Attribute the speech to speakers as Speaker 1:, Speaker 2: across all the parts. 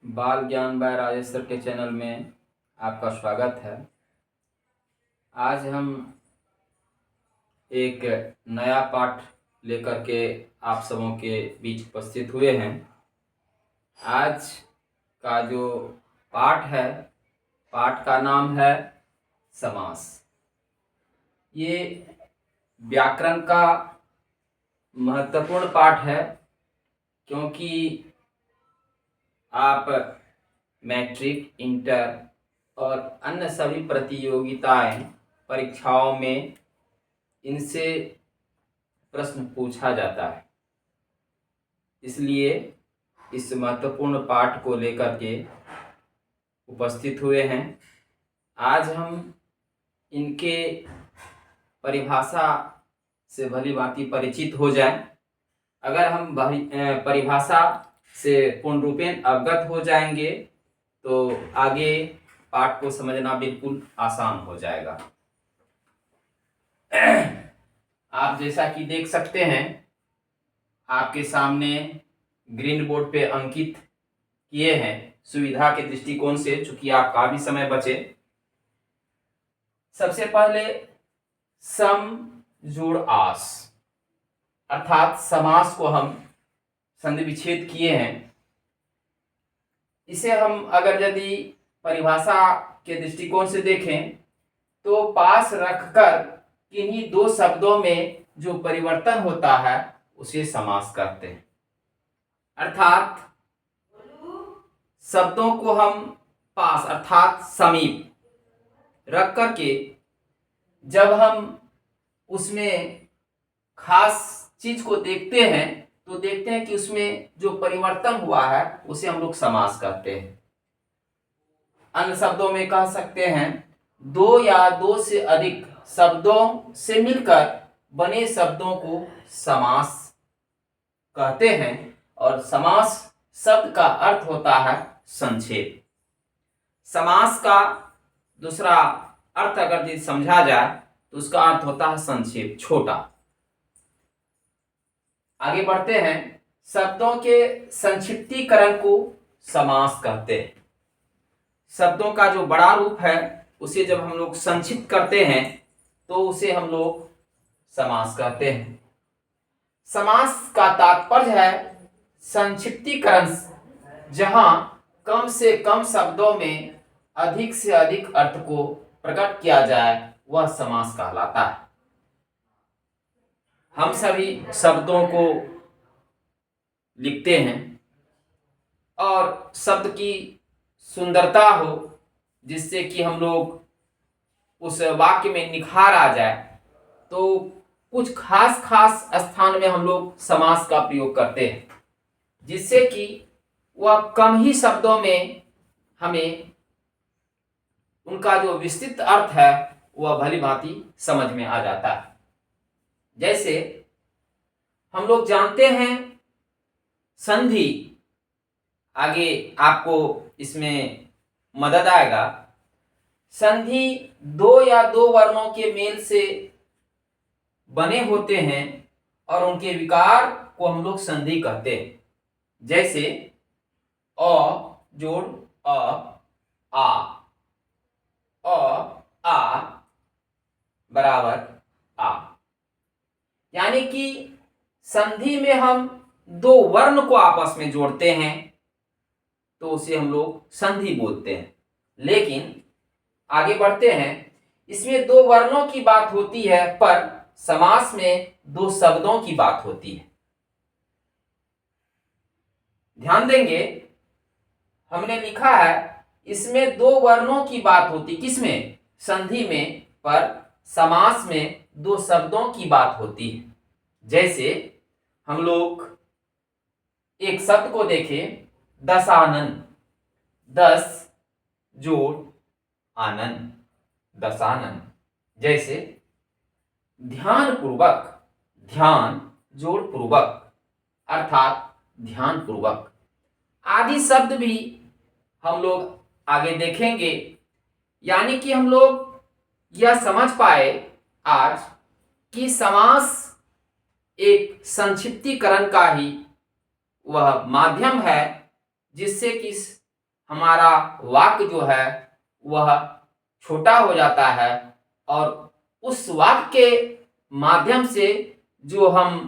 Speaker 1: बाल ज्ञान bye Rajesh sir के चैनल में आपका स्वागत है। आज हम एक नया पाठ लेकर के आप सबों के बीच उपस्थित हुए हैं। आज का जो पाठ है, पाठ का नाम है समास। ये व्याकरण का महत्वपूर्ण पाठ है, क्योंकि आप मैट्रिक, इंटर और अन्य सभी प्रतियोगिताएं, परीक्षाओं में इनसे प्रश्न पूछा जाता है। इसलिए इस महत्वपूर्ण पाठ को लेकर के उपस्थित हुए हैं। आज हम इनके परिभाषा से भली भांति परिचित हो जाएं। अगर हम परिभाषा से पूर्ण रूपेण अवगत हो जाएंगे तो आगे पाठ को समझना बिल्कुल आसान हो जाएगा। आप जैसा कि देख सकते हैं, आपके सामने ग्रीन बोर्ड पे अंकित किए हैं सुविधा के दृष्टिकोण से, चूंकि आपका भी समय बचे। सबसे पहले सम जोड़ आस, अर्थात समास को हम संधि विच्छेद किए हैं। इसे हम अगर यदि परिभाषा के दृष्टिकोण से देखें तो पास रखकर किन्हीं दो शब्दों में जो परिवर्तन होता है उसे समास कहते हैं। अर्थात शब्दों को हम पास अर्थात समीप रख करके जब हम उसमें खास चीज को देखते हैं तो देखते हैं कि उसमें जो परिवर्तन हुआ है उसे हम लोग समास कहते हैं। अन्य शब्दों में कह सकते हैं दो या दो से अधिक शब्दों से मिलकर बने शब्दों को समास कहते हैं। और समास शब्द का अर्थ होता है संक्षेप। समास का दूसरा अर्थ अगर यदि समझा जाए तो उसका अर्थ होता है संक्षेप, छोटा। आगे बढ़ते हैं। शब्दों के संक्षिप्तीकरण को समास कहते हैं। शब्दों का जो बड़ा रूप है उसे जब हम लोग संक्षिप्त करते हैं तो उसे हम लोग समास कहते हैं। समास का तात्पर्य है संक्षिप्तीकरण, जहां कम से कम शब्दों में अधिक से अधिक अर्थ को प्रकट किया जाए, वह समास कहलाता है। हम सभी शब्दों को लिखते हैं और शब्द की सुंदरता हो, जिससे कि हम लोग उस वाक्य में निखार आ जाए, तो कुछ खास खास स्थान में हम लोग समास का प्रयोग करते हैं, जिससे कि वह कम ही शब्दों में हमें उनका जो विस्तृत अर्थ है वह भली भांति समझ में आ जाता है। जैसे हम लोग जानते हैं संधि, आगे आपको इसमें मदद आएगा। संधि दो या दो वर्णों के मेल से बने होते हैं और उनके विकार को हम लोग संधि कहते हैं। जैसे अ जोड़ आ बराबर आ, यानी कि संधि में हम दो वर्ण को आपस में जोड़ते हैं तो उसे हम लोग संधि बोलते हैं। लेकिन आगे बढ़ते हैं, इसमें दो वर्णों की बात होती है पर समास में दो शब्दों की बात होती है। ध्यान देंगे, हमने लिखा है इसमें दो वर्णों की बात होती, किसमें? संधि में, पर समास में दो शब्दों की बात होती है। जैसे हम लोग एक शब्द को देखें, दशानन, दस जोड़ आनंद, दशानन। जैसे ध्यान पूर्वक, ध्यान जोड़ पूर्वक अर्थात ध्यान पूर्वक आदि शब्द भी हम लोग आगे देखेंगे। यानी कि हम लोग यह समझ पाए आज कि समास एक संक्षिप्तीकरण का ही वह माध्यम है जिससे कि हमारा वाक्य जो है वह छोटा हो जाता है और उस वाक्य के माध्यम से जो हम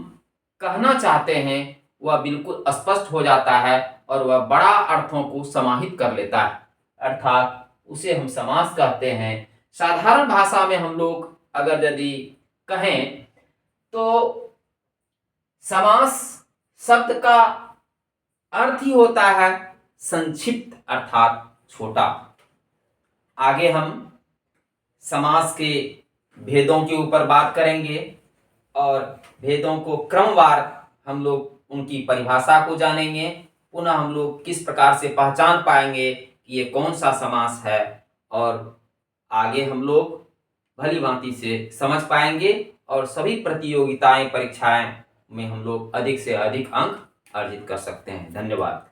Speaker 1: कहना चाहते हैं वह बिल्कुल स्पष्ट हो जाता है और वह बड़ा अर्थों को समाहित कर लेता है, अर्थात उसे हम समास कहते हैं। साधारण भाषा में हम लोग अगर यदि कहें तो समास शब्द का अर्थ ही होता है संक्षिप्त अर्थात छोटा। आगे हम समास के भेदों के ऊपर बात करेंगे और भेदों को क्रमवार हम लोग उनकी परिभाषा को जानेंगे। पुनः हम लोग किस प्रकार से पहचान पाएंगे कि ये कौन सा समास है और आगे हम लोग भली भांति से समझ पाएंगे और सभी प्रतियोगिताएं परीक्षाएं में हम लोग अधिक से अधिक अंक अर्जित कर सकते हैं। धन्यवाद।